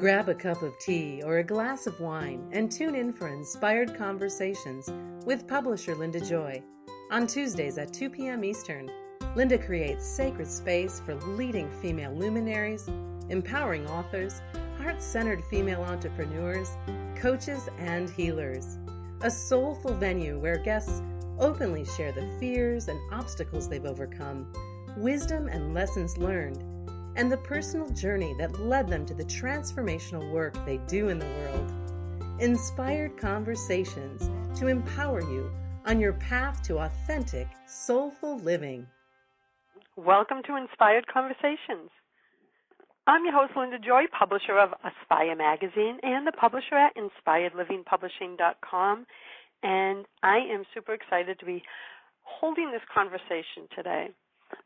Grab a cup of tea or a glass of wine and tune in for Inspired Conversations with publisher Linda Joy. On Tuesdays at 2 p.m. Eastern, Linda creates sacred space for leading female luminaries, empowering authors, heart-centered female entrepreneurs, coaches, and healers. A soulful venue where guests openly share the fears and obstacles they've overcome, wisdom and lessons learned, and the personal journey that led them to the transformational work they do in the world. Inspired Conversations to empower you on your path to authentic, soulful living. Welcome to Inspired Conversations. I'm your host, Linda Joy, publisher of Aspire Magazine and the publisher at InspiredLivingPublishing.com. And I am super excited to be holding this conversation today.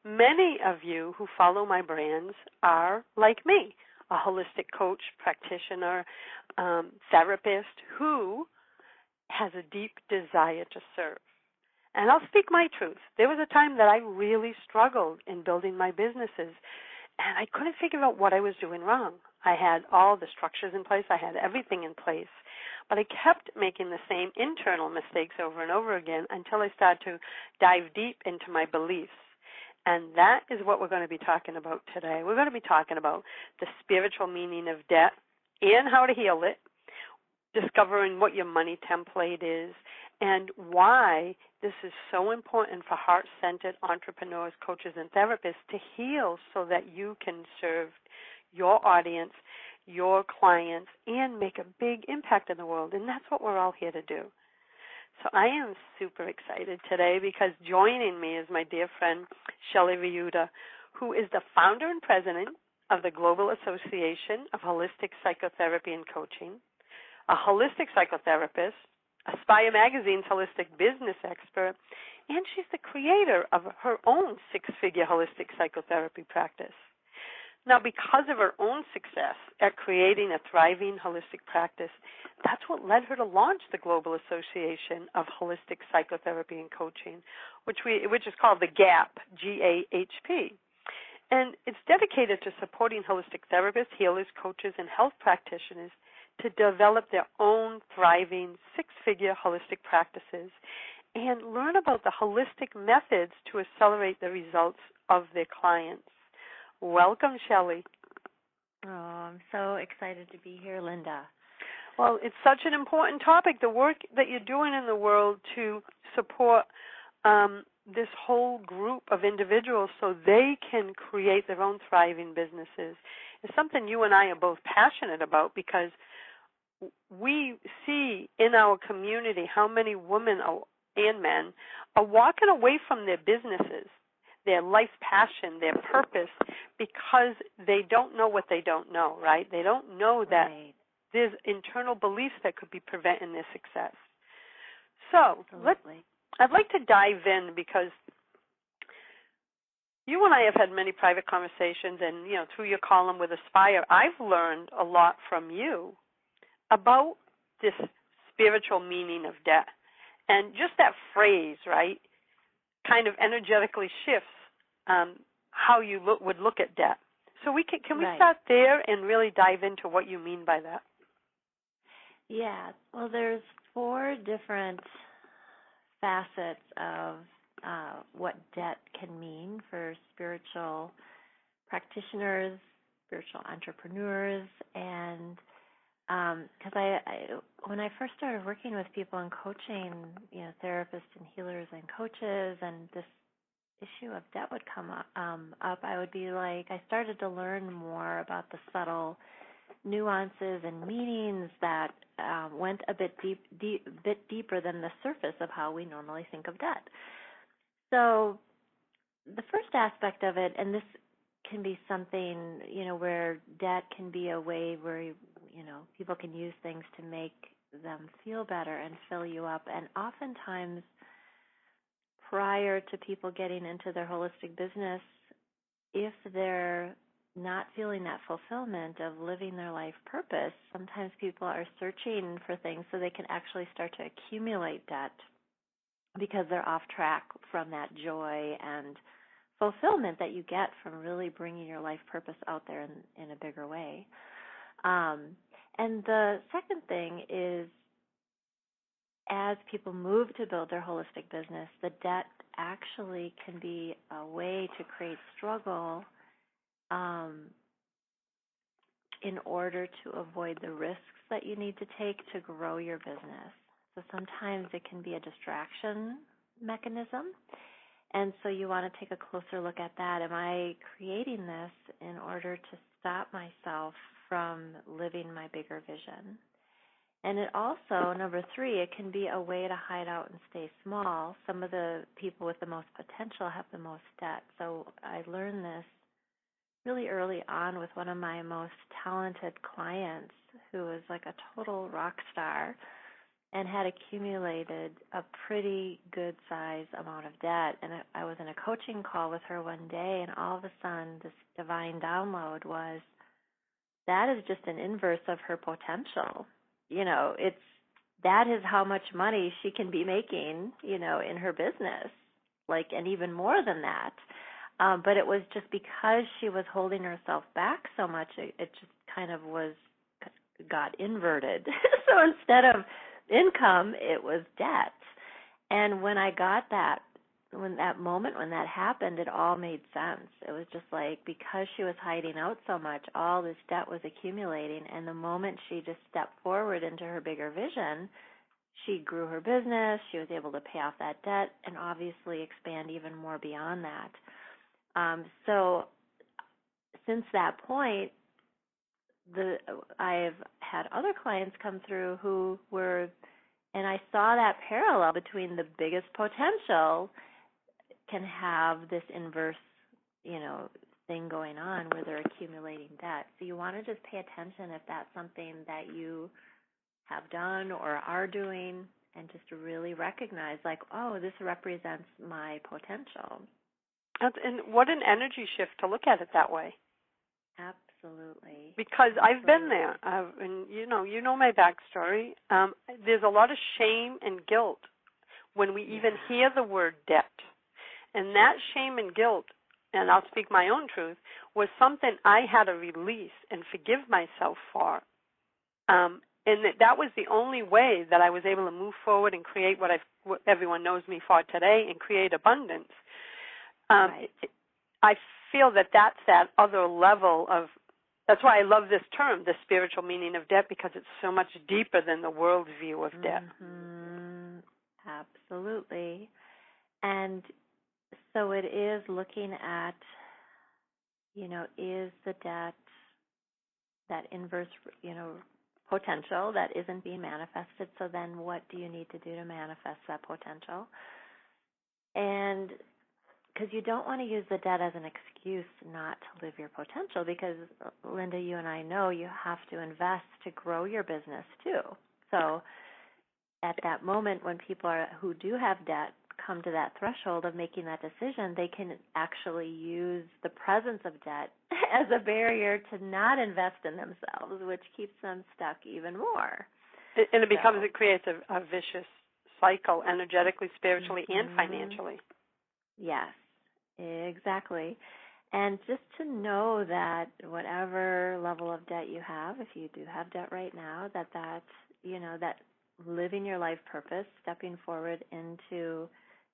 Many of you who follow my brands are like me, a holistic coach, practitioner, therapist who has a deep desire to serve. And I'll speak my truth. There was a time that I really struggled in building my businesses, and I couldn't figure out what I was doing wrong. I had all the structures in place. I had everything in place. But I kept making the same internal mistakes over and over again until I started to dive deep into my beliefs. And that is what we're going to be talking about today. We're going to be talking about the spiritual meaning of debt and how to heal it, discovering what your money template is, and why this is so important for heart-centered entrepreneurs, coaches, and therapists to heal so that you can serve your audience, your clients, and make a big impact in the world. And that's what we're all here to do. So I am super excited today because joining me is my dear friend, Shelley Riutta, who is the founder and president of the Global Association of Holistic Psychotherapy and Coaching, a holistic psychotherapist, Aspire Magazine's holistic business expert, and she's the creator of her own six-figure holistic psychotherapy practice. Now, because of her own success at creating a thriving holistic practice, that's what led her to launch the Global Association of Holistic Psychotherapy and Coaching, which is called the GAHP, G-A-H-P. And it's dedicated to supporting holistic therapists, healers, coaches, and health practitioners to develop their own thriving six-figure holistic practices and learn about the holistic methods to accelerate the results of their clients. Welcome, Shelley. Oh, I'm so excited to be here, Linda. Well, it's such an important topic, the work that you're doing in the world to support this whole group of individuals so they can create their own thriving businesses. It's something you and I are both passionate about because we see in our community how many women and men are walking away from their businesses, their life passion, their purpose, because they don't know what they don't know, right? They don't know that there's internal beliefs that could be preventing their success. So I'd like to dive in because you and I have had many private conversations, and through your column with Aspire, I've learned a lot from you about this spiritual meaning of debt. And just that phrase, right, kind of energetically shifts how you would look at debt. So can we start there and really dive into what you mean by that? Yeah. Well, there's 4 different facets of what debt can mean for spiritual practitioners, spiritual entrepreneurs, and because when I first started working with people and coaching, therapists and healers and coaches, and this issue of debt would come up, I would be like, I started to learn more about the subtle nuances and meanings that went a bit deeper than the surface of how we normally think of debt. So the first aspect of it, and this can be something, where debt can be a way where, people can use things to make them feel better and fill you up. And oftentimes, prior to people getting into their holistic business, if they're not feeling that fulfillment of living their life purpose, sometimes people are searching for things so they can actually start to accumulate debt because they're off track from that joy and fulfillment that you get from really bringing your life purpose out there in a bigger way. And the second thing is, as people move to build their holistic business, the debt actually can be a way to create struggle in order to avoid the risks that you need to take to grow your business. So sometimes it can be a distraction mechanism. And so you want to take a closer look at that. Am I creating this in order to stop myself from living my bigger vision? And it also, number 3, it can be a way to hide out and stay small. Some of the people with the most potential have the most debt. So I learned this really early on with one of my most talented clients who was like a total rock star and had accumulated a pretty good size amount of debt. And I was in a coaching call with her one day, and all of a sudden this divine download was, that is just an inverse of her potential. That is how much money she can be making, in her business, and even more than that. But it was just because she was holding herself back so much, it just kind of got inverted. So instead of income, it was debt. And when I got that, when that happened, it all made sense. It was just like, because she was hiding out so much, all this debt was accumulating. And the moment she just stepped forward into her bigger vision, she grew her business. She was able to pay off that debt and obviously expand even more beyond that. So since that point, I've had other clients come through who were, and I saw that parallel between the biggest potential can have this inverse, thing going on where they're accumulating debt. So you want to just pay attention if that's something that you have done or are doing, and just to really recognize, this represents my potential. And what an energy shift to look at it that way. Absolutely. Because I've been there, and you know my backstory. There's a lot of shame and guilt when we even hear the word debt. And that shame and guilt, and I'll speak my own truth, was something I had to release and forgive myself for. And that was the only way that I was able to move forward and create what everyone knows me for today, and create abundance. Right. I feel that's that other level of, that's why I love this term, the spiritual meaning of debt, because it's so much deeper than the world view of debt. Mm-hmm. Absolutely. And so it is looking at, is the debt that inverse, potential that isn't being manifested? So then what do you need to do to manifest that potential? And because you don't want to use the debt as an excuse not to live your potential, because, Linda, you and I know you have to invest to grow your business too. So at that moment when people who do have debt come to that threshold of making that decision, they can actually use the presence of debt as a barrier to not invest in themselves, which keeps them stuck even more. And it creates a vicious cycle, energetically, spiritually, and financially. Yes, exactly. And just to know that whatever level of debt you have, if you do have debt right now, that living your life purpose, stepping forward into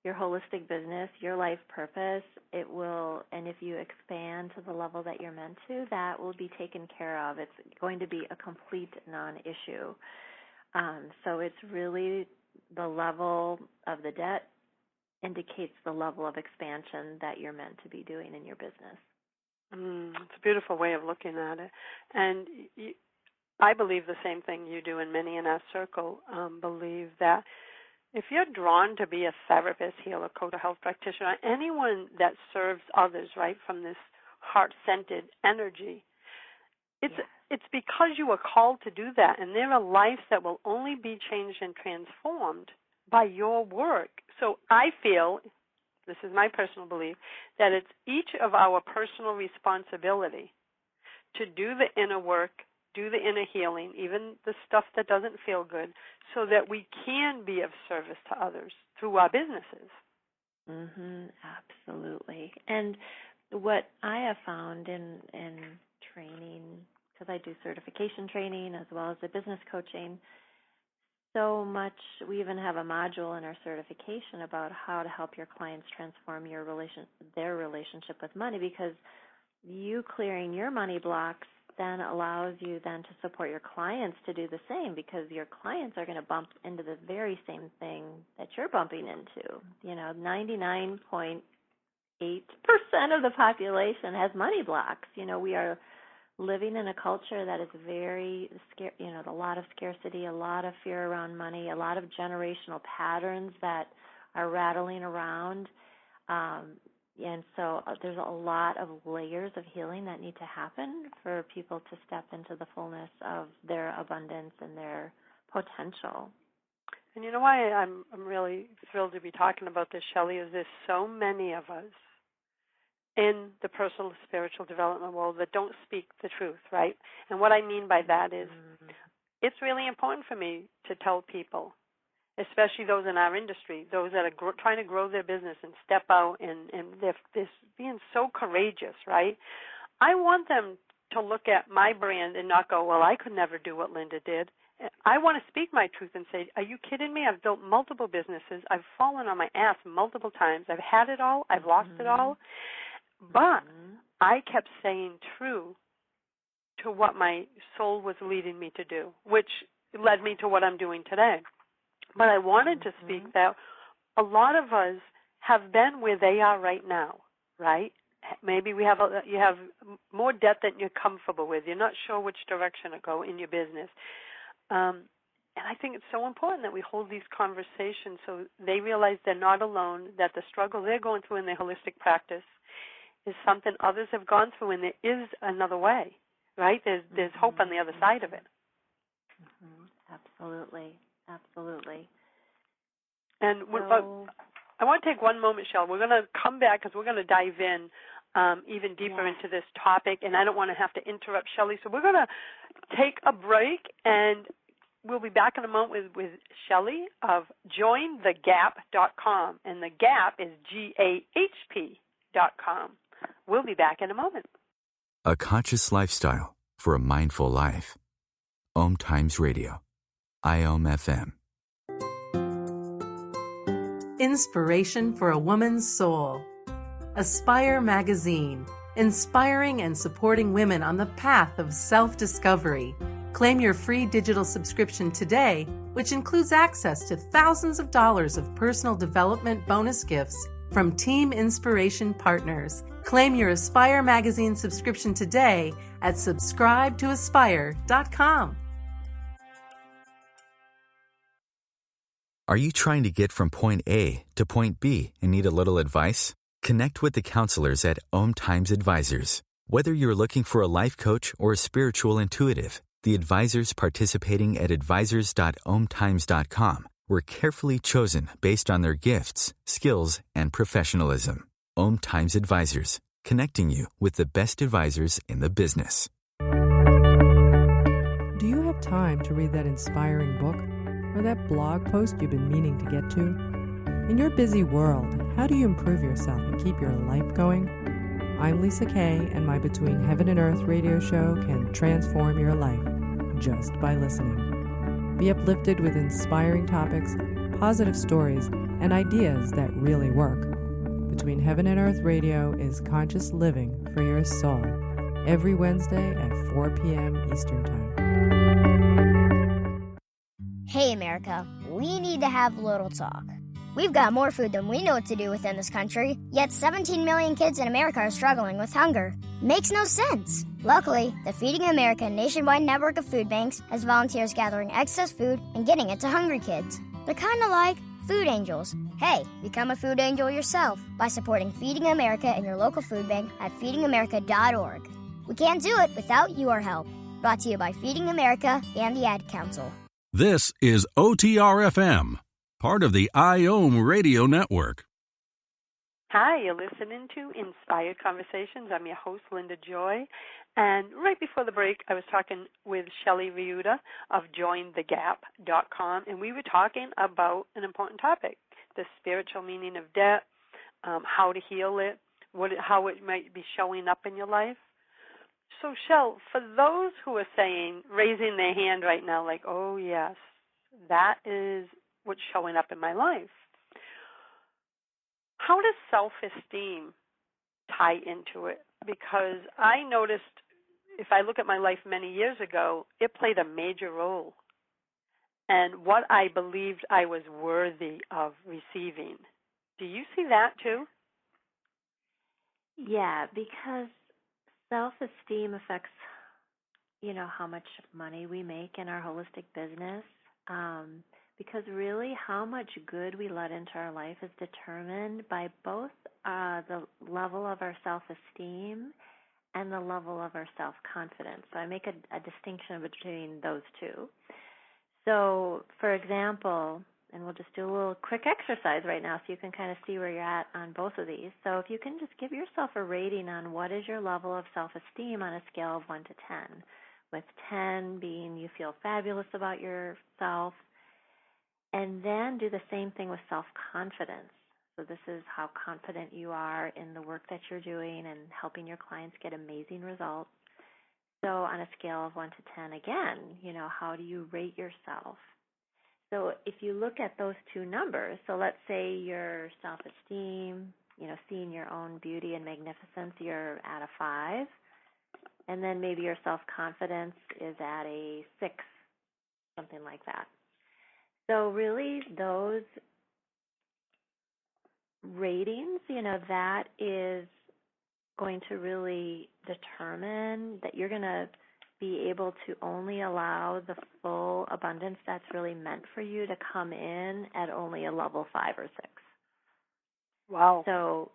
your holistic business, your life purpose, it will, and if you expand to the level that you're meant to, that will be taken care of. It's going to be a complete non-issue. So it's really the level of the debt indicates the level of expansion that you're meant to be doing in your business. It's a beautiful way of looking at it. And I believe the same thing you do, and many in our circle believe that if you're drawn to be a therapist, healer, coach, or health practitioner, anyone that serves others, right, from this heart-centered energy, it's because you are called to do that, and there are lives that will only be changed and transformed by your work. So I feel, this is my personal belief, that it's each of our personal responsibility to do the inner work, do the inner healing, even the stuff that doesn't feel good, so that we can be of service to others through our businesses. Absolutely. And what I have found in training to because I do certification training as well as the business coaching. So much, we even have a module in our certification about how to help your clients transform their relationship with money, because you clearing your money blocks then allows you then to support your clients to do the same, because your clients are going to bump into the very same thing that you're bumping into. 99.8% of the population has money blocks. We are living in a culture that is very, a lot of scarcity, a lot of fear around money, a lot of generational patterns that are rattling around. And so there's a lot of layers of healing that need to happen for people to step into the fullness of their abundance and their potential. And you know why I'm really thrilled to be talking about this, Shelley, is there's so many of us in the personal spiritual development world that don't speak the truth, right? And what I mean by that is it's really important for me to tell people, especially those in our industry, those that are trying to grow their business and step out and they're being so courageous, right? I want them to look at my brand and not go, well, I could never do what Linda did. I want to speak my truth and say, are you kidding me? I've built multiple businesses. I've fallen on my ass multiple times. I've had it all. I've lost it all. But I kept staying true to what my soul was leading me to do, which led me to what I'm doing today. But I wanted to speak that a lot of us have been where they are right now, right? Maybe you have more debt than you're comfortable with. You're not sure which direction to go in your business. And I think it's so important that we hold these conversations so they realize they're not alone, that the struggle they're going through in their holistic practice is something others have gone through, and there is another way, right? There's hope on the other side of it. Absolutely. And I want to take one moment, Shell. We're going to come back because we're going to dive in even deeper into this topic, and I don't want to have to interrupt Shelley. So we're going to take a break, and we'll be back in a moment with Shelley of jointhegap.com, and the Gap is GAHP.com. We'll be back in a moment. A conscious lifestyle for a mindful life. OMTimes Radio. IOM FM. Inspiration for a woman's soul. Aspire Magazine, inspiring and supporting women on the path of self-discovery. Claim your free digital subscription today, which includes access to thousands of dollars of personal development bonus gifts from Team Inspiration partners. Claim your Aspire Magazine subscription today at subscribetoaspire.com. Are you trying to get from point A to point B and need a little advice? Connect with the counselors at OMTimes Advisors. Whether you're looking for a life coach or a spiritual intuitive, the advisors participating at advisors.omtimes.com were carefully chosen based on their gifts, skills, and professionalism. OMTimes Advisors, connecting you with the best advisors in the business. Do you have time to read that inspiring book or that blog post you've been meaning to get to? In your busy world, how do you improve yourself and keep your life going? I'm Lisa Kay, and my Between Heaven and Earth radio show can transform your life just by listening. Be uplifted with inspiring topics, positive stories, and ideas that really work. Between Heaven and Earth Radio is conscious living for your soul, every Wednesday at 4 p.m. Eastern Time. Hey, America, we need to have a little talk. We've got more food than we know what to do with in this country, yet 17 million kids in America are struggling with hunger. Makes no sense. Luckily, the Feeding America nationwide network of food banks has volunteers gathering excess food and getting it to hungry kids. They're kind of like food angels. Hey, become a food angel yourself by supporting Feeding America and your local food bank at feedingamerica.org. We can't do it without your help. Brought to you by Feeding America and the Ad Council. This is OTR-FM, part of the IOM Radio Network. Hi, you're listening to Inspired Conversations. I'm your host, Linda Joy. And right before the break, I was talking with Shelley Riutta of jointhegap.com, and we were talking about an important topic, the spiritual meaning of debt, how to heal it, how it might be showing up in your life. So, Shell, for those who are saying, raising their hand right now, like, oh, yes, that is what's showing up in my life, how does self-esteem tie into it? Because I noticed, if I look at my life many years ago, it played a major role in what I believed I was worthy of receiving. Do you see that too? Yeah, because self-esteem affects, how much money we make in our holistic business. Because really how much good we let into our life is determined by both the level of our self-esteem and the level of our self-confidence. So I make a distinction between those two. So, for example, and we'll just do a little quick exercise right now so you can kind of see where you're at on both of these. So if you can just give yourself a rating on what is your level of self-esteem on a scale of 1 to 10, with 10 being you feel fabulous about yourself, and then do the same thing with self-confidence. So this is how confident you are in the work that you're doing and helping your clients get amazing results. So on a scale of 1 to 10, again, how do you rate yourself? So if you look at those two numbers, so let's say your self-esteem, seeing your own beauty and magnificence, you're at a 5, and then maybe your self-confidence is at a 6, something like that. So really those ratings, that is going to really determine that you're going to be able to only allow the full abundance that's really meant for you to come in at only a level 5 or 6. Wow. So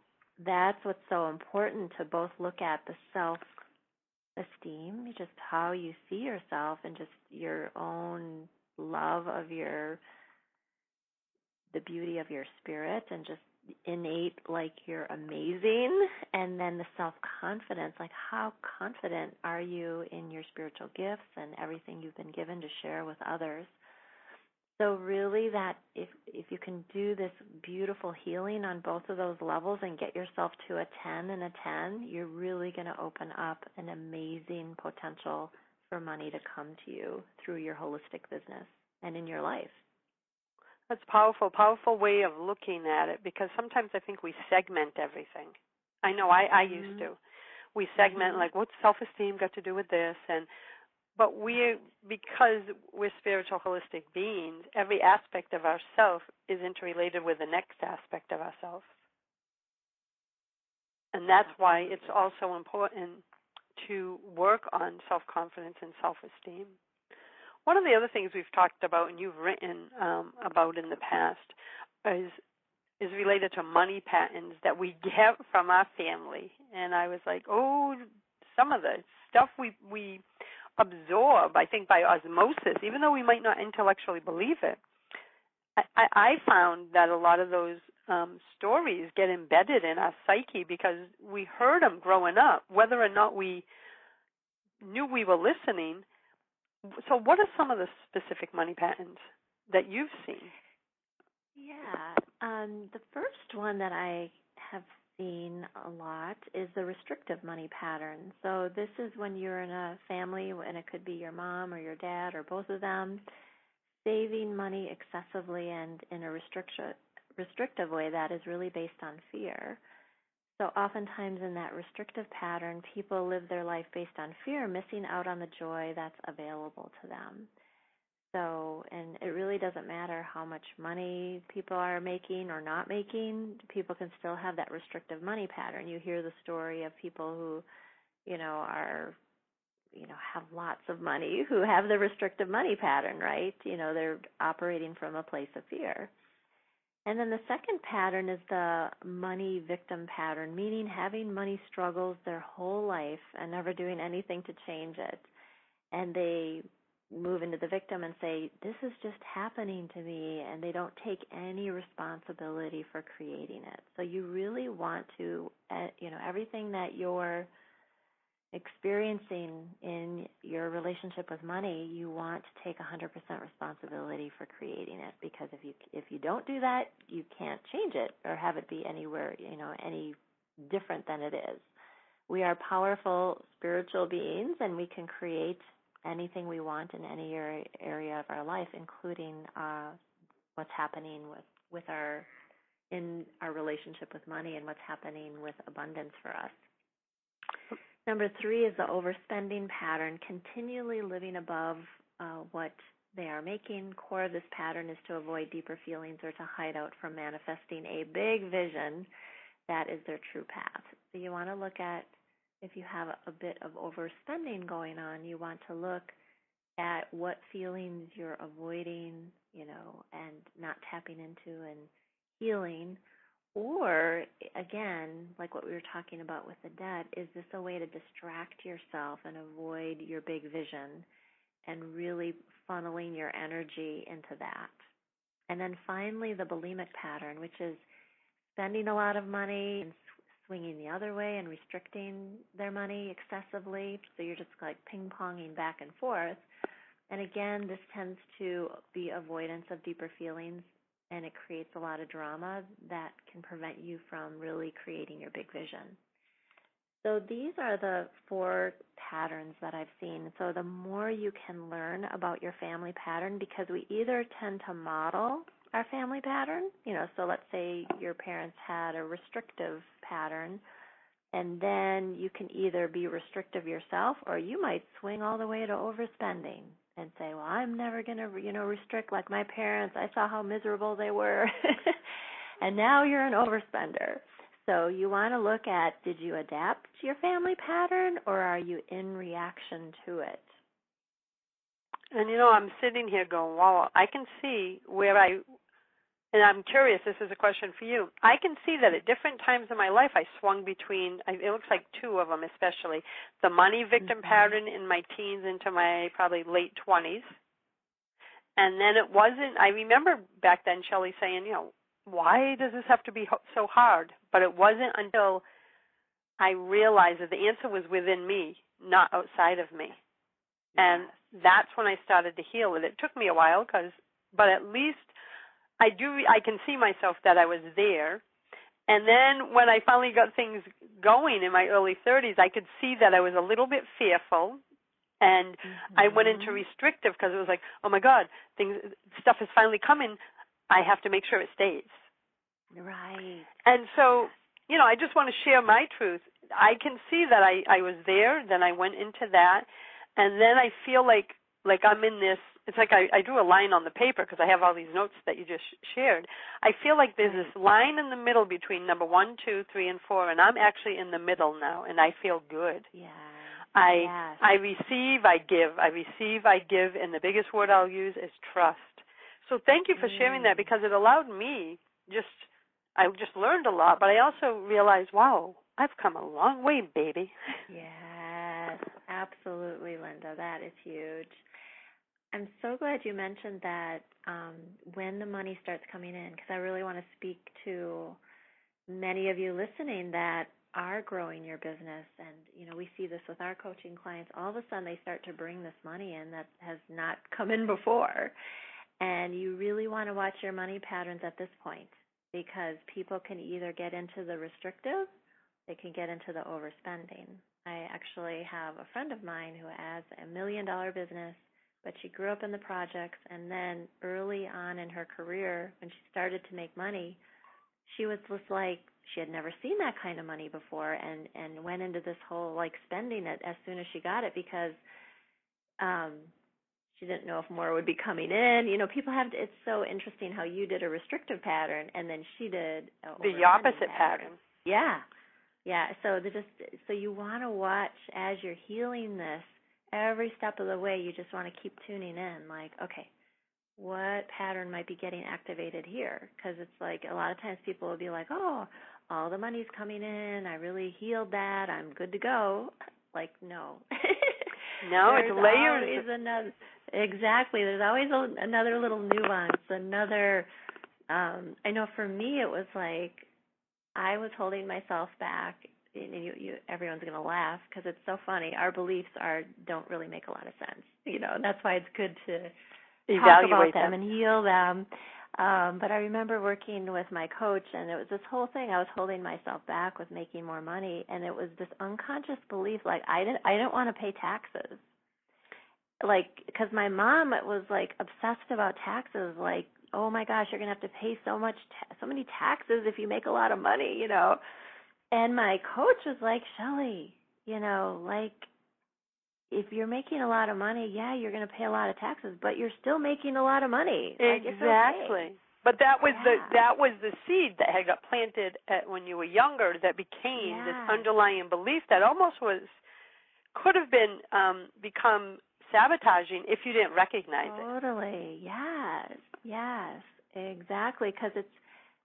that's what's so important, to both look at the self-esteem, just how you see yourself and just your own love of the beauty of your spirit and just innate, like you're amazing, and then the self-confidence, like how confident are you in your spiritual gifts and everything you've been given to share with others. So really that if you can do this beautiful healing on both of those levels and get yourself to a 10 and a 10, you're really going to open up an amazing potential for money to come to you through your holistic business and in your life. That's powerful way of looking at it, because sometimes I think we segment everything. I know I used to. We segment, like, what's self-esteem got to do with this? But because we're spiritual holistic beings, every aspect of ourself is interrelated with the next aspect of ourself. And that's why it's also important to work on self-confidence and self-esteem. One of the other things we've talked about and you've written about in the past is related to money patterns that we get from our family. And I was like, some of the stuff we absorb, I think, by osmosis, even though we might not intellectually believe it. I found that a lot of those stories get embedded in our psyche because we heard them growing up, whether or not we knew we were listening. So what are some of the specific money patterns that you've seen? Yeah. The first one that I have seen a lot is the restrictive money pattern. So this is when you're in a family, and it could be your mom or your dad or both of them, saving money excessively and in a restrictive way that is really based on fear. So oftentimes in that restrictive pattern, people live their life based on fear, missing out on the joy that's available to them. So, and it really doesn't matter how much money people are making or not making, people can still have that restrictive money pattern. You hear the story of people who, have lots of money, who have the restrictive money pattern, right? They're operating from a place of fear. And then the second pattern is the money victim pattern, meaning having money struggles their whole life and never doing anything to change it. And they move into the victim and say, this is just happening to me, and they don't take any responsibility for creating it. So you really want to, everything that you're experiencing in your relationship with money, you want to take 100% responsibility for creating it, because if you don't do that, you can't change it or have it be anywhere, any different than it is. we are powerful spiritual beings, and we can create anything we want in any area of our life, including what's happening with our relationship with money and what's happening with abundance for us. Number 3 is the overspending pattern, continually living above what they are making. Core of this pattern is to avoid deeper feelings or to hide out from manifesting a big vision that is their true path. So you want to look at, if you have a bit of overspending going on, you want to look at what feelings you're avoiding, and not tapping into and healing. Or, again, like what we were talking about with the debt, is this a way to distract yourself and avoid your big vision and really funneling your energy into that? And then finally, the bulimic pattern, which is spending a lot of money and swinging the other way and restricting their money excessively. So you're just like ping-ponging back and forth. And again, this tends to be avoidance of deeper feelings, and it creates a lot of drama that can prevent you from really creating your big vision. So these are the 4 patterns that I've seen. So the more you can learn about your family pattern, because we either tend to model our family pattern, so let's say your parents had a restrictive pattern, and then you can either be restrictive yourself, or you might swing all the way to overspending and say, well, I'm never going to, restrict like my parents. I saw how miserable they were. And now you're an overspender. So you want to look at, did you adapt your family pattern, or are you in reaction to it? And, I'm sitting here going, wow, I can see and I'm curious, this is a question for you. I can see that at different times in my life I swung between, it looks like 2 of them especially, the money victim pattern in my teens into my probably late 20s. And then it wasn't, I remember back then Shelley saying, why does this have to be so hard? But it wasn't until I realized that the answer was within me, not outside of me. And that's when I started to heal it. It took me a while, but at least I can see myself that I was there. And then when I finally got things going in my early 30s, I could see that I was a little bit fearful. And I went into restrictive because it was like, oh, my God, stuff is finally coming. I have to make sure it stays. Right. And so, I just want to share my truth. I can see that I was there. Then I went into that. And then I feel like I'm in this. It's like I drew a line on the paper because I have all these notes that you just shared. I feel like there's this line in the middle between number 1, 2, 3, and 4, and I'm actually in the middle now, and I feel good. Yeah. I receive, I give. I receive, I give, and the biggest word I'll use is trust. So thank you for sharing that, because it allowed me I just learned a lot, but I also realized, wow, I've come a long way, baby. Yes, absolutely, Linda. That is huge. I'm so glad you mentioned that when the money starts coming in, because I really want to speak to many of you listening that are growing your business. And, we see this with our coaching clients. All of a sudden they start to bring this money in that has not come in before. And you really want to watch your money patterns at this point, because people can either get into the restrictive, they can get into the overspending. I actually have a friend of mine who has $1 million business, but she grew up in the projects, and then early on in her career, when she started to make money, she was just like, she had never seen that kind of money before, and went into this whole spending it as soon as she got it, because she didn't know if more would be coming in. People it's so interesting how you did a restrictive pattern, and then she did the opposite pattern. Yeah. So you want to watch as you're healing this. Every step of the way, you just want to keep tuning in, okay, what pattern might be getting activated here? Because it's like a lot of times people will be like, oh, all the money's coming in, I really healed that, I'm good to go. No. No, it's layers. Exactly. There's always another little nuance, I know for me it was like I was holding myself back. Everyone's going to laugh because it's so funny. Our beliefs don't really make a lot of sense, and that's why it's good to evaluate talk about them and heal them. But I remember working with my coach, and it was this whole thing. I was holding myself back with making more money, and it was this unconscious belief, like I didn't want to pay taxes, like because my mom was like obsessed about taxes, like, oh my gosh, you're gonna have to pay so many taxes if you make a lot of money, you know. And my coach was like, Shelley, you know, like, if you're making a lot of money, yeah, you're going to pay a lot of taxes, but you're still making a lot of money. Exactly. Like, okay. But that was the seed that had got planted when you were younger that became this underlying belief that almost could have been become sabotaging if you didn't recognize it. Totally. Yes, exactly. Because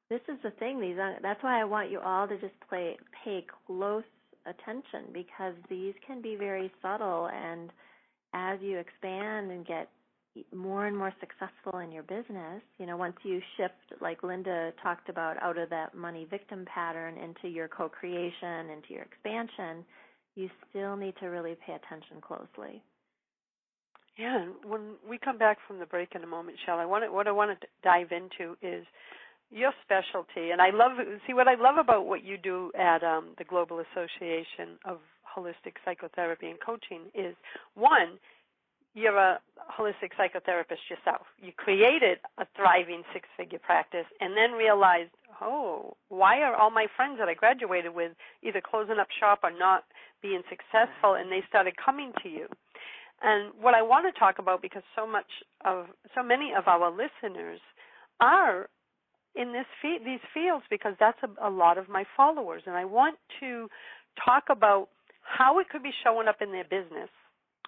this is the thing. That's why I want you all to just pay close attention, because these can be very subtle, and as you expand and get more and more successful in your business, you know, once you shift, like Linda talked about, out of that money victim pattern into your co-creation, into your expansion, you still need to really pay attention closely. Yeah, and when we come back from the break in a moment, Shelley, what I want to dive into is your specialty. And what I love about what you do at the Global Association of Holistic Psychotherapy and Coaching is, one, you're a holistic psychotherapist yourself. You created a thriving six-figure practice and then realized, why are all my friends that I graduated with either closing up shop or not being successful, and they started coming to you. And what I want to talk about, because so many of our listeners are in these fields, because that's a lot of my followers, and I want to talk about how it could be showing up in their business,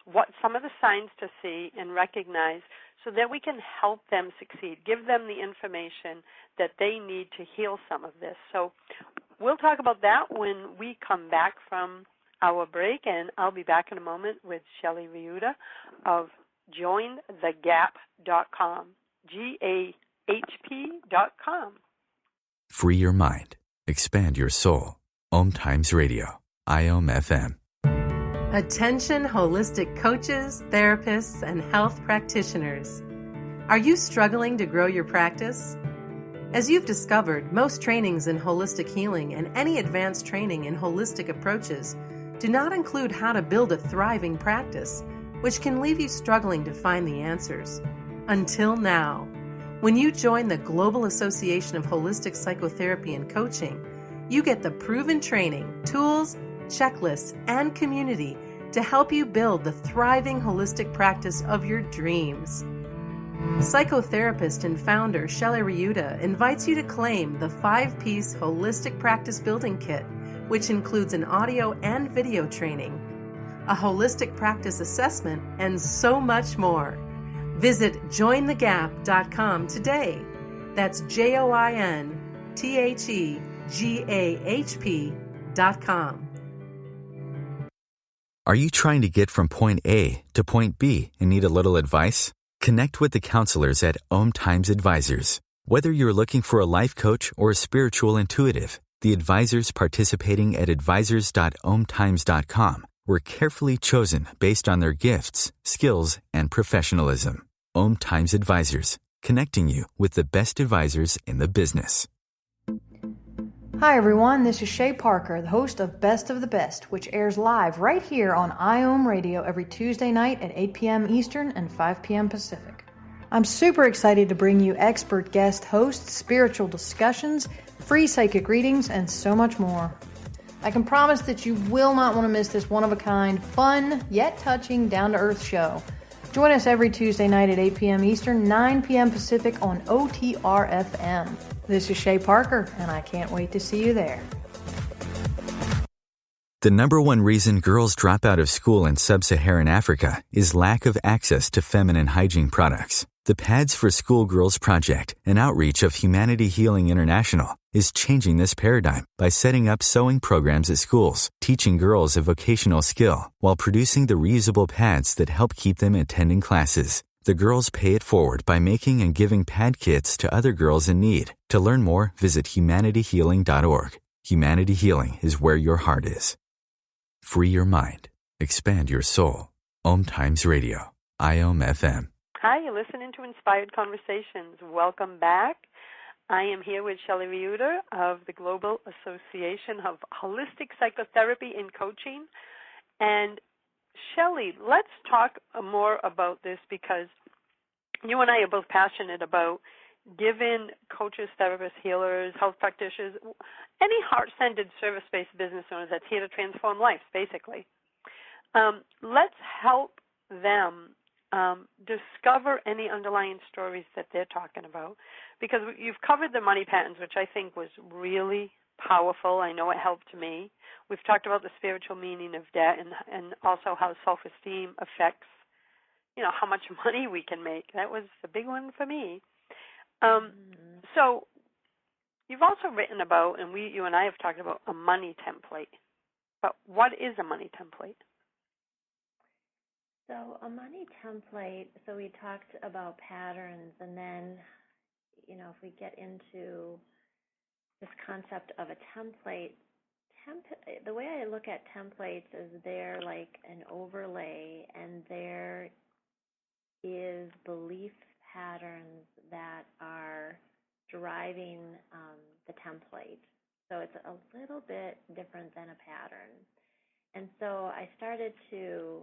what some of the signs to see and recognize, so that we can help them succeed, give them the information that they need to heal some of this. So we'll talk about that when we come back from our break, and I'll be back in a moment with Shelley Riutta of jointhegap.com, GAHP.com. Free your mind. Expand your soul. OMTimes Radio. IOM FM. Attention holistic coaches, therapists, and health practitioners. Are you struggling to grow your practice? As you've discovered, most trainings in holistic healing and any advanced training in holistic approaches do not include how to build a thriving practice, which can leave you struggling to find the answers. Until now. When you join the Global Association of Holistic Psychotherapy and Coaching, you get the proven training, tools, checklists, and community to help you build the thriving holistic practice of your dreams. Psychotherapist and founder Shelley Riutta invites you to claim the 5-piece Holistic Practice Building Kit, which includes an audio and video training, a holistic practice assessment, and so much more. Visit jointhegap.com today. That's JOINTHEGAHP.com. Are you trying to get from point A to point B and need a little advice? Connect with the counselors at OMTimes Advisors. Whether you're looking for a life coach or a spiritual intuitive, the advisors participating at advisors.omtimes.com were carefully chosen based on their gifts, skills, and professionalism. OMTimes Advisors, connecting you with the best advisors in the business. Hi everyone, this is Shay Parker, the host of Best of the Best, which airs live right here on IOM Radio every Tuesday night at 8 p.m. Eastern and 5 p.m. Pacific. I'm super excited to bring you expert guest hosts, spiritual discussions, free psychic readings, and so much more. I can promise that you will not want to miss this one-of-a-kind, fun, yet touching, down-to-earth show. Join us every Tuesday night at 8 p.m. Eastern, 9 p.m. Pacific on OTR-FM. This is Shay Parker, and I can't wait to see you there. The number one reason girls drop out of school in sub-Saharan Africa is lack of access to feminine hygiene products. The Pads for Schoolgirls Project, an outreach of Humanity Healing International, is changing this paradigm by setting up sewing programs at schools, teaching girls a vocational skill, while producing the reusable pads that help keep them attending classes. The girls pay it forward by making and giving pad kits to other girls in need. To learn more, visit humanityhealing.org. Humanity Healing is where your heart is. Free your mind. Expand your soul. OMTimes Radio. IOM FM. Hi, you're listening to Inspired Conversations. Welcome back. I am here with Shelley Riutta of the Global Association of Holistic Psychotherapy and Coaching. And Shelley, let's talk more about this because you and I are both passionate about giving coaches, therapists, healers, health practitioners, any heart-centered service-based business owners that's here to transform lives, basically. Let's help them discover any underlying stories that they're talking about, because you've covered the money patterns, which I think was really powerful. I know it helped me. We've talked about the spiritual meaning of debt and also how self-esteem affects, how much money we can make. That was a big one for me. So you've also written about, and you and I have talked about, a money template. But what is a money template? So a money template, so we talked about patterns, and then, if we get into this concept of a template, the way I look at templates is they're like an overlay, and there is belief patterns that are driving the template. So it's a little bit different than a pattern. And so I started to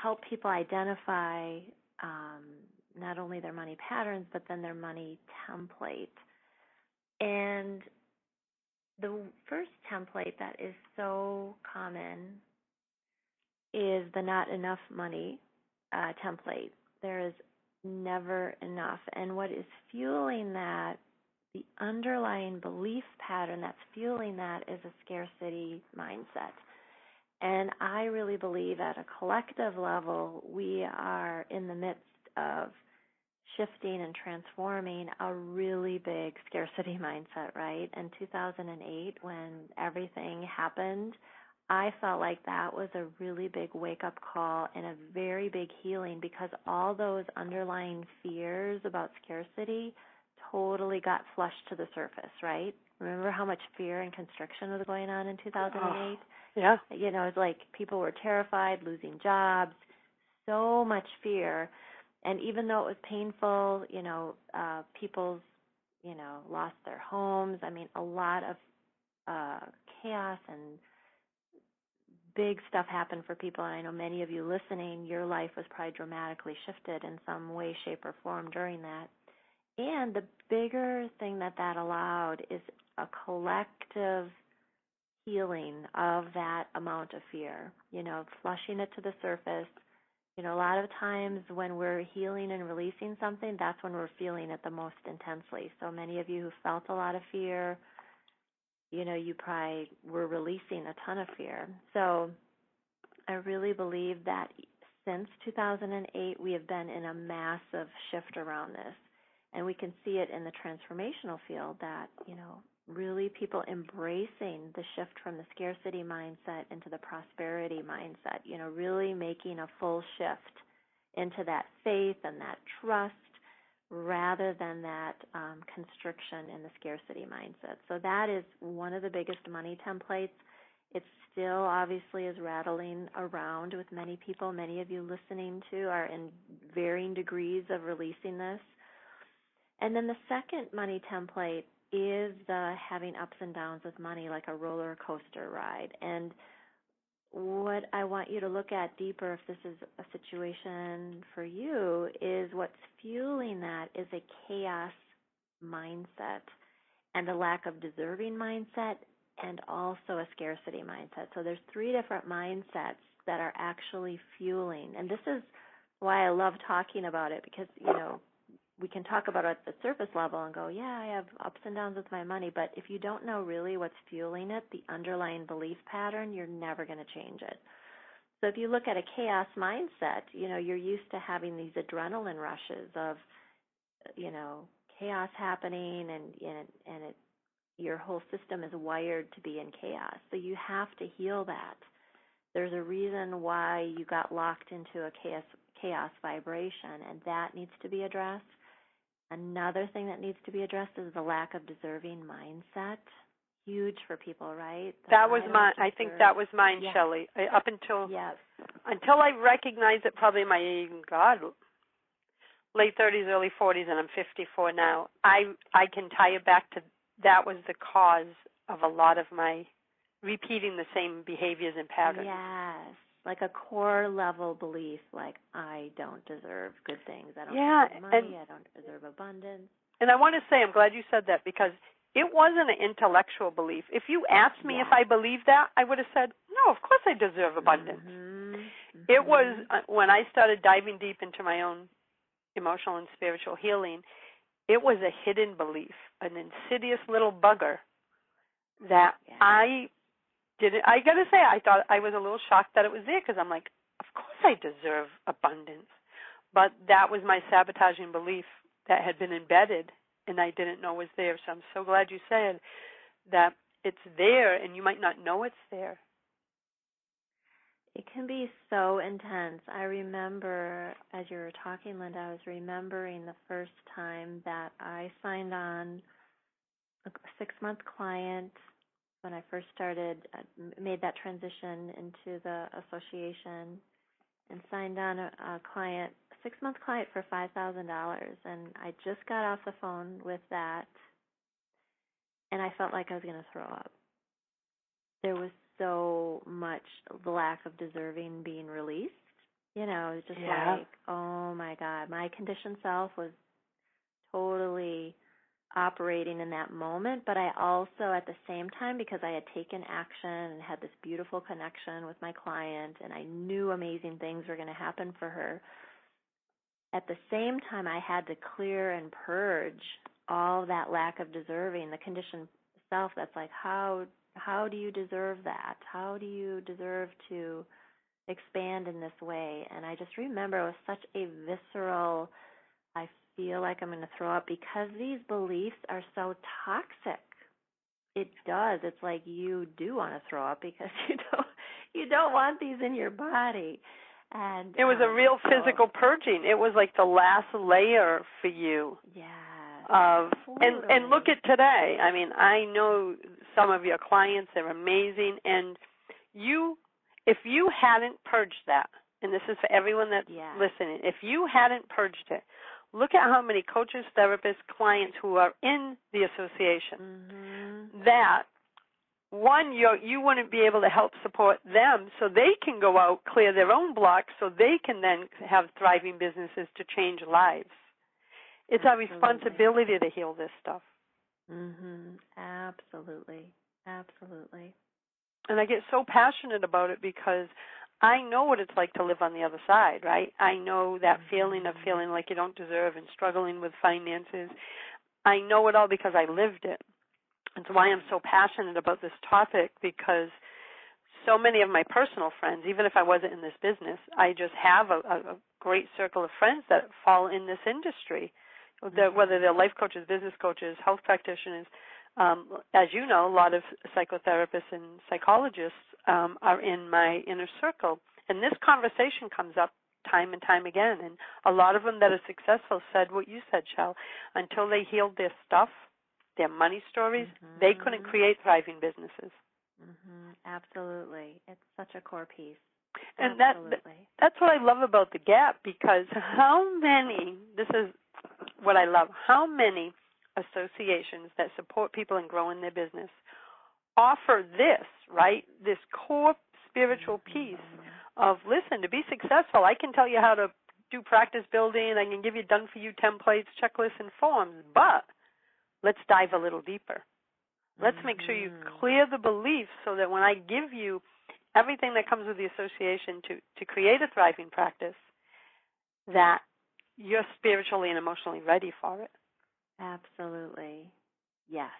help people identify not only their money patterns, but then their money template. And the first template that is so common is the not enough money template. There is never enough. And what is fueling that, the underlying belief pattern that's fueling that, is a scarcity mindset. And I really believe at a collective level, we are in the midst of shifting and transforming a really big scarcity mindset, right? In 2008, when everything happened, I felt like that was a really big wake-up call and a very big healing, because all those underlying fears about scarcity totally got flushed to the surface, right? Remember how much fear and constriction was going on in 2008? Yeah. It's like people were terrified, losing jobs, so much fear. And even though it was painful, people, lost their homes. I mean, a lot of chaos and big stuff happened for people. And I know many of you listening, your life was probably dramatically shifted in some way, shape, or form during that. And the bigger thing that allowed is a collective healing of that amount of fear, flushing it to the surface. A lot of times when we're healing and releasing something, that's when we're feeling it the most intensely. So many of you who felt a lot of fear, you probably were releasing a ton of fear. So I really believe that since 2008, we have been in a massive shift around this. And we can see it in the transformational field that, really people embracing the shift from the scarcity mindset into the prosperity mindset, really making a full shift into that faith and that trust rather than that constriction in the scarcity mindset. So that is one of the biggest money templates. It still obviously is rattling around with many people. Many of you listening to are in varying degrees of releasing this. And then the second money template is the having ups and downs with money, like a roller coaster ride. And what I want you to look at deeper, if this is a situation for you, is what's fueling that is a chaos mindset and a lack of deserving mindset and also a scarcity mindset. So there's three different mindsets that are actually fueling. And this is why I love talking about it, because, we can talk about it at the surface level and go, yeah, I have ups and downs with my money. But if you don't know really what's fueling it, the underlying belief pattern, you're never going to change it. So if you look at a chaos mindset, you're used to having these adrenaline rushes of, chaos happening and your whole system is wired to be in chaos. So you have to heal that. There's a reason why you got locked into a chaos vibration, and that needs to be addressed. Another thing that needs to be addressed is the lack of deserving mindset. Huge for people, right? That was mine. I think that was mine, yes. Shelley. Up until until I recognized it probably in my, late 30s, early 40s, and I'm 54 now, I can tie it back to that was the cause of a lot of my repeating the same behaviors and patterns. Yes, like a core level belief, like I don't deserve good things. I don't deserve money. I don't deserve abundance. And I want to say, I'm glad you said that, because it wasn't an intellectual belief. If you asked me if I believed that, I would have said, no, of course I deserve abundance. It was when I started diving deep into my own emotional and spiritual healing, it was a hidden belief, an insidious little bugger that I got to say, I thought I was a little shocked that it was there, because I'm like, of course I deserve abundance. But that was my sabotaging belief that had been embedded and I didn't know was there. So I'm so glad you said that it's there and you might not know it's there. It can be so intense. I remember, as you were talking, Linda, I was remembering the first time that I signed on a 6-month client when I first started, made that transition into the association, and signed on a client, a 6-month client for $5,000. And I just got off the phone with that, and I felt like I was going to throw up. There was so much lack of deserving being released. You know, it was just like, oh my God, my conditioned self was totally operating in that moment, but I also at the same time, because I had taken action and had this beautiful connection with my client and I knew amazing things were going to happen for her, at the same time I had to clear and purge all that lack of deserving, the conditioned self that's like, how do you deserve that? How do you deserve to expand in this way? And I just remember it was such a visceral, I feel like I'm going to throw up, because these beliefs are so toxic. It does. It's like you do want to throw up because you don't want these in your body. And it was a real physical purging. It was like the last layer for you. Yeah. And look at today. I mean, I know some of your clients, they're amazing, and if you hadn't purged that, and this is for everyone that's listening, if you hadn't purged it, look at how many coaches, therapists, clients who are in the association that, one, you wouldn't be able to help support them so they can go out, clear their own blocks, so they can then have thriving businesses to change lives. It's our responsibility to heal this stuff. Absolutely. Absolutely. And I get so passionate about it because I know what it's like to live on the other side, right? I know that feeling of feeling like you don't deserve and struggling with finances. I know it all because I lived it. That's why I'm so passionate about this topic, because so many of my personal friends, even if I wasn't in this business, I just have a great circle of friends that fall in this industry, whether they're life coaches, business coaches, health practitioners. As you know, a lot of psychotherapists and psychologists are in my inner circle. And this conversation comes up time and time again. And a lot of them that are successful said what you said, Shell. Until they healed their stuff, their money stories, they couldn't create thriving businesses. Absolutely. It's such a core piece. And that's what I love about the Gap, because this is what I love, how many associations that support people in growing their business offer this, right, this core spiritual piece of, listen, to be successful, I can tell you how to do practice building, I can give you done-for-you templates, checklists, and forms, but let's dive a little deeper. Let's make sure you clear the beliefs so that when I give you everything that comes with the association to create a thriving practice, that you're spiritually and emotionally ready for it. Absolutely. Yes.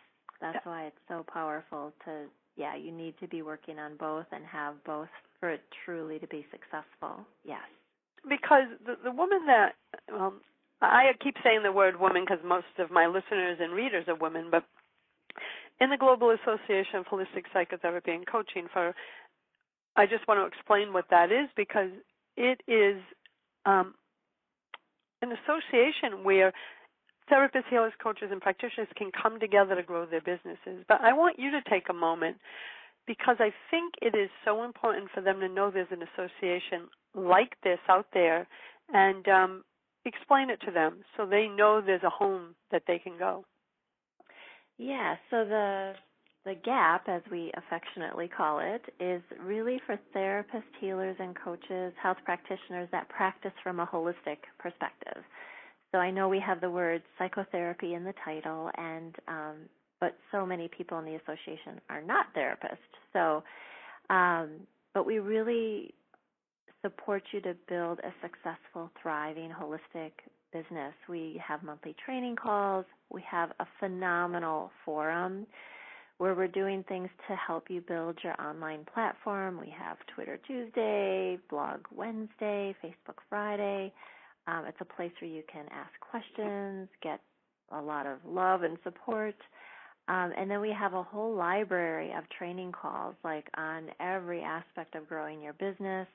That's why it's so powerful to, you need to be working on both and have both for it truly to be successful. Yes. Because the woman that, I keep saying the word woman because most of my listeners and readers are women, but in the Global Association of Holistic Psychotherapy and Coaching, I just want to explain what that is, because it is an association where therapists, healers, coaches, and practitioners can come together to grow their businesses. But I want you to take a moment because I think it is so important for them to know there's an association like this out there, and explain it to them so they know there's a home that they can go. Yeah, so the GAP, as we affectionately call it, is really for therapists, healers, and coaches, health practitioners that practice from a holistic perspective. So I know we have the word psychotherapy in the title, and but so many people in the association are not therapists. So, but we really support you to build a successful, thriving, holistic business. We have monthly training calls. We have a phenomenal forum where we're doing things to help you build your online platform. We have Twitter Tuesday, Blog Wednesday, Facebook Friday. It's a place where you can ask questions, get a lot of love and support. And then we have a whole library of training calls, like on every aspect of growing your business,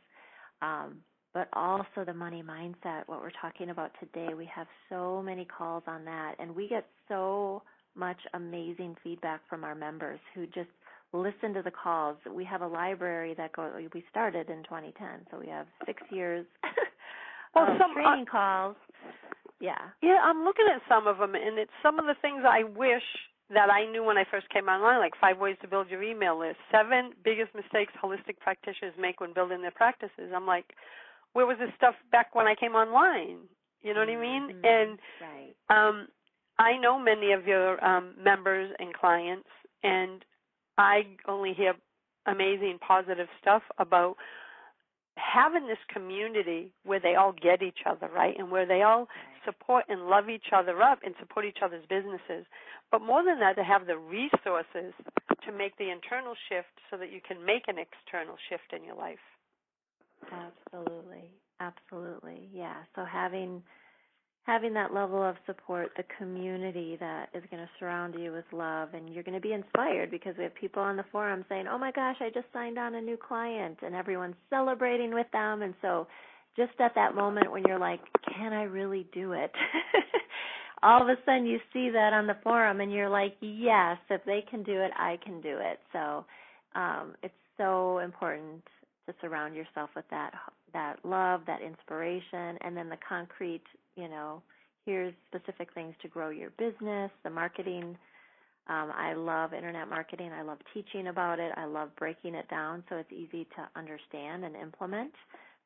but also the money mindset, what we're talking about today. We have so many calls on that, and we get so much amazing feedback from our members who just listen to the calls. We have a library that we started in 2010, so we have 6 years of training calls. Yeah, I'm looking at some of them, and it's some of the things I wish that I knew when I first came online, like 5 ways to build your email list, 7 biggest mistakes holistic practitioners make when building their practices. I'm like, where was this stuff back when I came online? You know what I mean? And right. I know many of your members and clients, and I only hear amazing positive stuff about having this community where they all get each other, right, and where they all support and love each other up and support each other's businesses. But more than that, to have the resources to make the internal shift so that you can make an external shift in your life. Absolutely, yeah. So having that level of support, the community that is going to surround you with love, and you're going to be inspired because we have people on the forum saying, oh my gosh, I just signed on a new client, and everyone's celebrating with them. And so just at that moment when you're like, can I really do it? All of a sudden you see that on the forum and you're like, yes, if they can do it, I can do it. So it's so important to surround yourself with that love, that inspiration, and then the concrete, here's specific things to grow your business, the marketing. I love internet marketing. I love teaching about it. I love breaking it down so it's easy to understand and implement.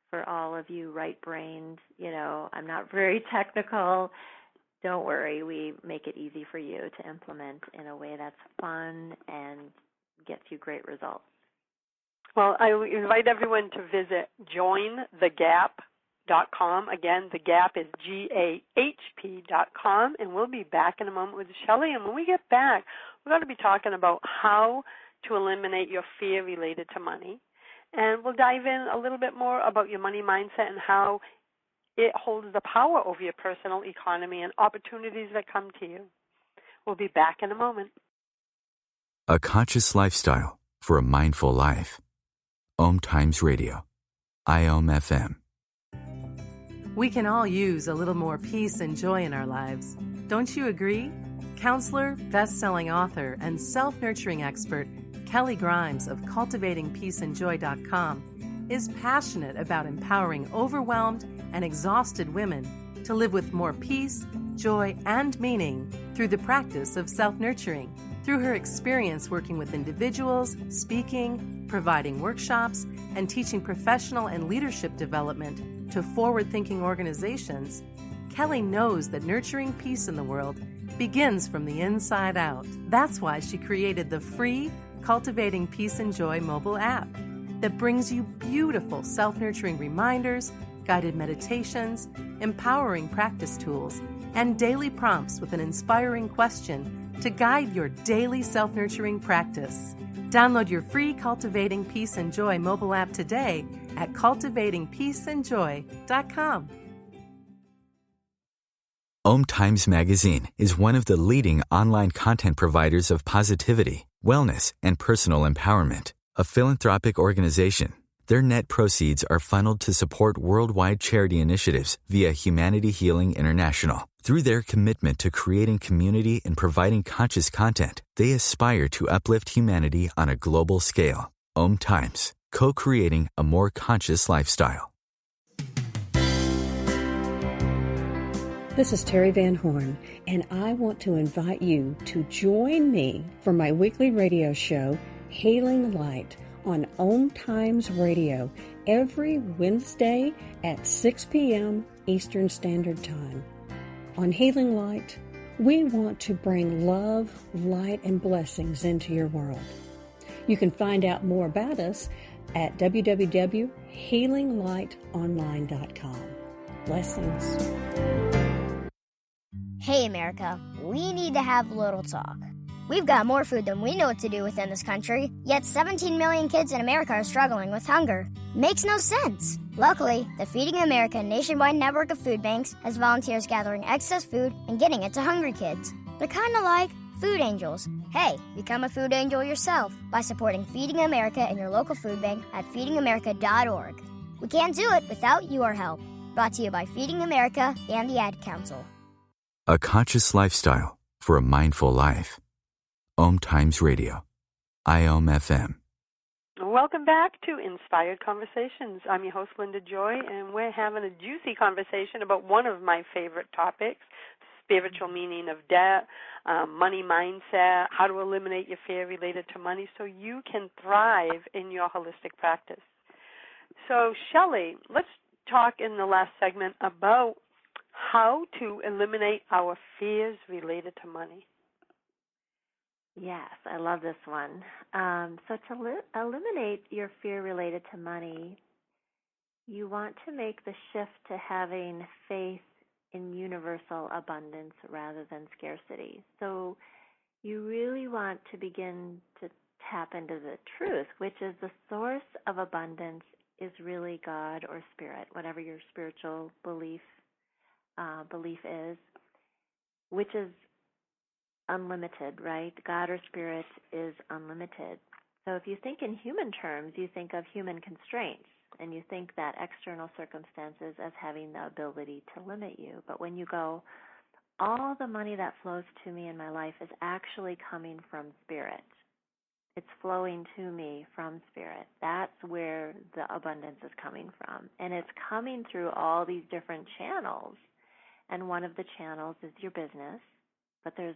For all of you right-brained, I'm not very technical. Don't worry. We make it easy for you to implement in a way that's fun and gets you great results. Well, I invite everyone to visit jointhegap.com. Again, the Gap is GAHP.com, and we'll be back in a moment with Shelley. And when we get back, we're going to be talking about how to eliminate your fear related to money. And we'll dive in a little bit more about your money mindset and how it holds the power over your personal economy and opportunities that come to you. We'll be back in a moment. A conscious lifestyle for a mindful life. OMTimes Radio. IOM FM. We can all use a little more peace and joy in our lives. Don't you agree? Counselor, best-selling author, and self-nurturing expert Kelly Grimes of CultivatingPeaceandJoy.com is passionate about empowering overwhelmed and exhausted women to live with more peace, joy, and meaning through the practice of self-nurturing. Through her experience working with individuals, speaking, providing workshops, and teaching professional and leadership development to forward-thinking organizations, Kelly knows that nurturing peace in the world begins from the inside out. That's why she created the free Cultivating Peace and Joy mobile app that brings you beautiful self-nurturing reminders, guided meditations, empowering practice tools, and daily prompts with an inspiring question to guide your daily self-nurturing practice. Download your free Cultivating Peace and Joy mobile app today at cultivatingpeaceandjoy.com. OMTimes Magazine is one of the leading online content providers of positivity, wellness, and personal empowerment. A philanthropic organization, Their net proceeds are funneled to support worldwide charity initiatives via Humanity Healing International. Through their commitment to creating community and providing conscious content, they aspire to uplift humanity on a global scale. OMTimes, co-creating a more conscious lifestyle. This is Terry Van Horn, and I want to invite you to join me for my weekly radio show, Hailing Light, on OMTimes Radio every Wednesday at 6 p.m. Eastern Standard Time. On Hailing Light, we want to bring love, light, and blessings into your world. You can find out more about us at www.healinglightonline.com. Blessings. Hey, America, we need to have a little talk. We've got more food than we know what to do with in this country, yet 17 million kids in America are struggling with hunger. Makes no sense. Luckily, the Feeding America nationwide network of food banks has volunteers gathering excess food and getting it to hungry kids. They're kind of like food angels. Hey, become a food angel yourself by supporting Feeding America in your local food bank at feedingamerica.org. We can't do it without your help. Brought to you by Feeding America and the Ad Council. A conscious lifestyle for a mindful life. OMTimes Radio. IOM FM. Welcome back to Inspired Conversations. I'm your host, Linda Joy, and we're having a juicy conversation about one of my favorite topics, spiritual meaning of debt, money mindset, how to eliminate your fear related to money so you can thrive in your holistic practice. So, Shelley, let's talk in the last segment about how to eliminate our fears related to money. Yes, I love this one. So to eliminate your fear related to money, you want to make the shift to having faith in universal abundance rather than scarcity. So you really want to begin to tap into the truth, which is the source of abundance is really God or spirit, whatever your spiritual belief is, which is unlimited, right? God or spirit is unlimited. So if you think in human terms, you think of human constraints, and you think that external circumstances as having the ability to limit you. But when you go, all the money that flows to me in my life is actually coming from spirit. It's flowing to me from spirit. That's where the abundance is coming from. And it's coming through all these different channels. And one of the channels is your business. But there's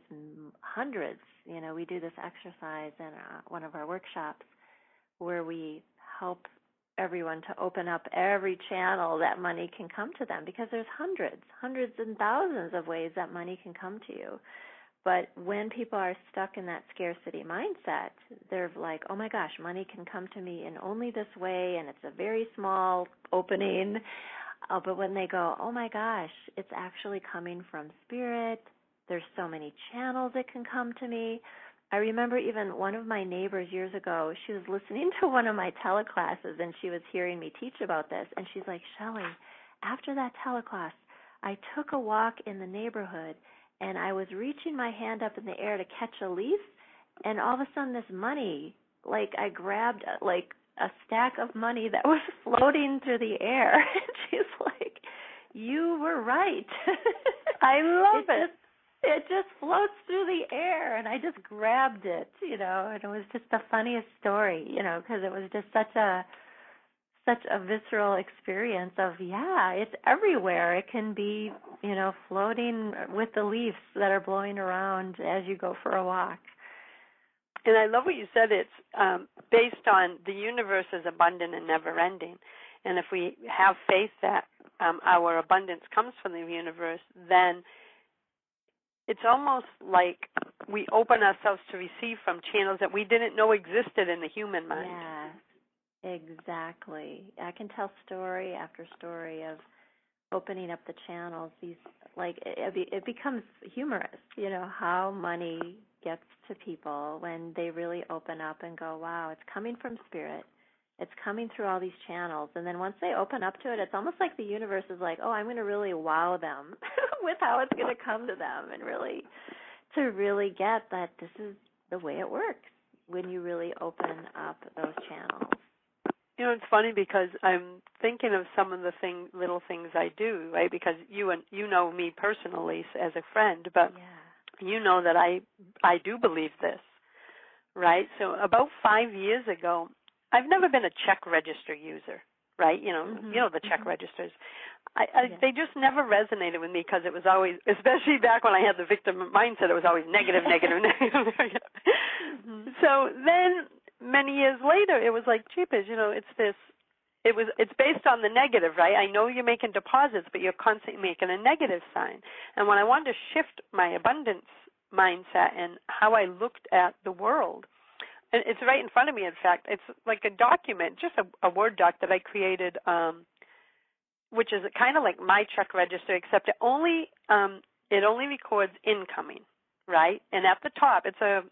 hundreds. You know, we do this exercise in one of our workshops where we help everyone to open up every channel that money can come to them, because there's hundreds and thousands of ways that money can come to you. But when people are stuck in that scarcity mindset, they're like, oh my gosh, money can come to me in only this way, and it's a very small opening. But when they go, oh my gosh, it's actually coming from spirit, there's so many channels it can come to me. I remember even one of my neighbors years ago, she was listening to one of my teleclasses, and she was hearing me teach about this, and she's like, Shelley, after that teleclass, I took a walk in the neighborhood, and I was reaching my hand up in the air to catch a leaf, and all of a sudden this money, like I grabbed like a stack of money that was floating through the air. And she's like, you were right. I love it. It just floats through the air, and I just grabbed it, you know, and it was just the funniest story, you know, because it was just such a visceral experience of, yeah, it's everywhere. It can be, you know, floating with the leaves that are blowing around as you go for a walk. And I love what you said. It's based on the universe is abundant and never-ending. And if we have faith that our abundance comes from the universe, then it's almost like we open ourselves to receive from channels that we didn't know existed in the human mind. Yeah, exactly. I can tell story after story of opening up the channels. These, like, it becomes humorous, you know, how money gets to people when they really open up and go, wow, it's coming from spirit. It's coming through all these channels. And then once they open up to it, it's almost like the universe is like, oh, I'm going to really wow them with how it's going to come to them, and really to really get that this is the way it works when you really open up those channels. it's funny because I'm thinking of some of the little things I do, right? Because you know me personally as a friend, but you know that I do believe this, right? So about 5 years ago, I've never been a check register user, right? You know the check registers. They just never resonated with me because it was always, especially back when I had the victim mindset, it was always negative, negative, negative. So then many years later, it was like, jeepers, it's based on the negative, right? I know you're making deposits, but you're constantly making a negative sign. And when I wanted to shift my abundance mindset and how I looked at the world, and it's right in front of me, in fact, it's like a document, just a Word doc that I created, which is kind of like my check register, except it only records incoming, right? And at the top, it's a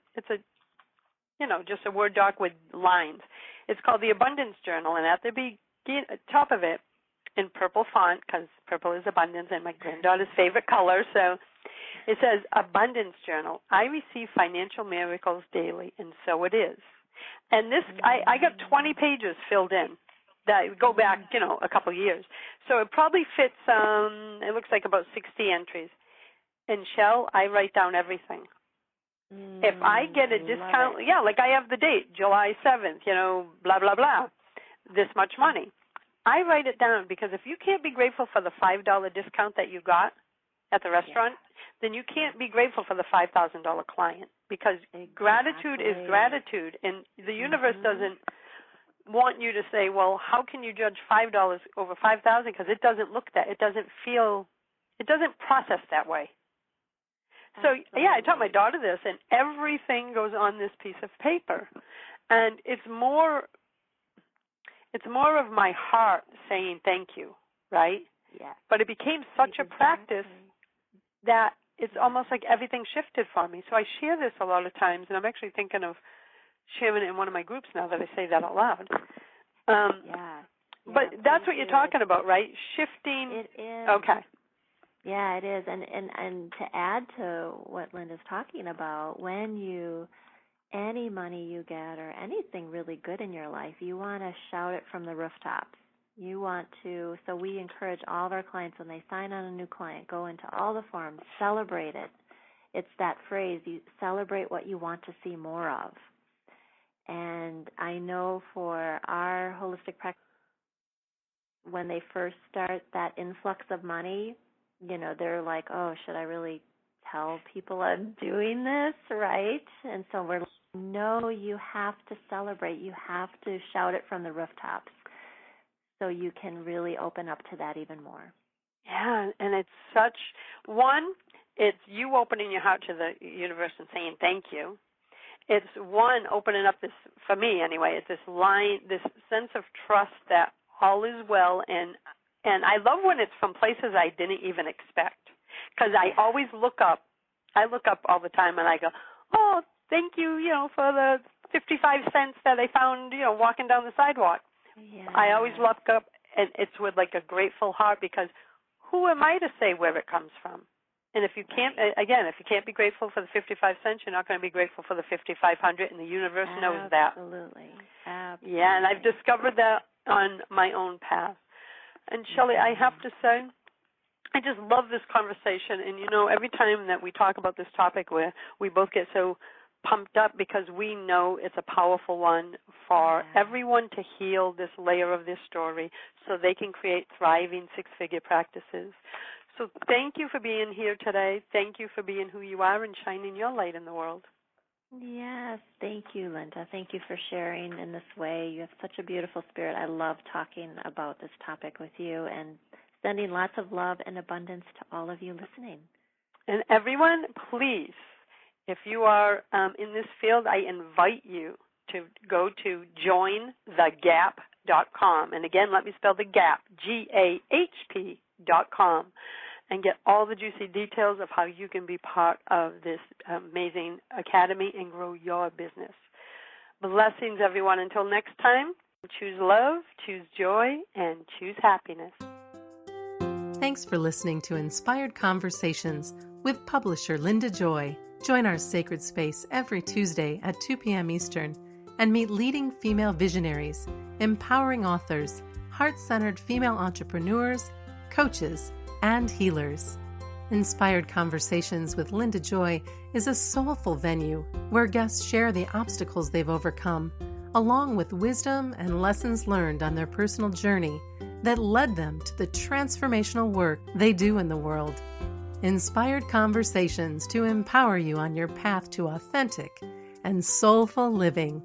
just a Word doc with lines. It's called the Abundance Journal, and at the top of it, in purple font, because purple is abundance and my granddaughter's favorite color, so it says, Abundance Journal. I receive financial miracles daily, and so it is. And this, I got 20 pages filled in that go back, a couple of years. So it probably fits, it looks like about 60 entries. And Shell, I write down everything. If I get a discount, like I have the date, July 7th, blah, blah, blah, this much money. I write it down because if you can't be grateful for the $5 discount that you got at the restaurant, then you can't be grateful for the $5,000 client, because gratitude is gratitude, and the universe doesn't want you to say, well, how can you judge $5 over $5,000? Because it doesn't it doesn't process that way. So, I taught my daughter this, and everything goes on this piece of paper. And it's more of my heart saying thank you, right? Yeah. But it became such a practice that it's almost like everything shifted for me. So I share this a lot of times, and I'm actually thinking of sharing it in one of my groups now that I say that out loud. But that's what you're talking about, right? Shifting. It is. Okay. Yeah, it is. And to add to what Linda's talking about, any money you get or anything really good in your life, you want to shout it from the rooftops. You want to, so we encourage all of our clients when they sign on a new client, go into all the forums, celebrate it. It's that phrase, you celebrate what you want to see more of. And I know for our holistic practice, when they first start that influx of money, they're like, oh, should I really tell people I'm doing this, right? And so we're like, no, you have to celebrate. You have to shout it from the rooftops so you can really open up to that even more. Yeah, and it's it's you opening your heart to the universe and saying thank you. It's opening up this, for me anyway, it's this sense of trust that all is well, and I love when it's from places I didn't even expect, because I always look up all the time, and I go, oh, thank you, for the 55 cents that I found, walking down the sidewalk. Yeah. I always look up, and it's with like a grateful heart, because who am I to say where it comes from? And if you can't, if you can't be grateful for the 55 cents, you're not going to be grateful for the 5,500, and the universe knows that. Absolutely. Yeah, and I've discovered that on my own path. And Shelley, I have to say, I just love this conversation. And, every time that we talk about this topic, where we both get so pumped up, because we know it's a powerful one for everyone to heal this layer of their story so they can create thriving six-figure practices. So thank you for being here today. Thank you for being who you are and shining your light in the world. Yes, thank you, Linda. Thank you for sharing in this way. You have such a beautiful spirit. I love talking about this topic with you, and sending lots of love and abundance to all of you listening. And everyone, please, if you are in this field, I invite you to go to jointhegap.com. And again, let me spell the GAP, GAHP.com, and get all the juicy details of how you can be part of this amazing academy and grow your business. Blessings, everyone. Until next time, choose love, choose joy, and choose happiness. Thanks for listening to Inspired Conversations with publisher Linda Joy. Join our sacred space every Tuesday at 2 p.m. Eastern and meet leading female visionaries, empowering authors, heart-centered female entrepreneurs, coaches, and healers. Inspired Conversations with Linda Joy is a soulful venue where guests share the obstacles they've overcome, along with wisdom and lessons learned on their personal journey that led them to the transformational work they do in the world. Inspired Conversations to empower you on your path to authentic and soulful living.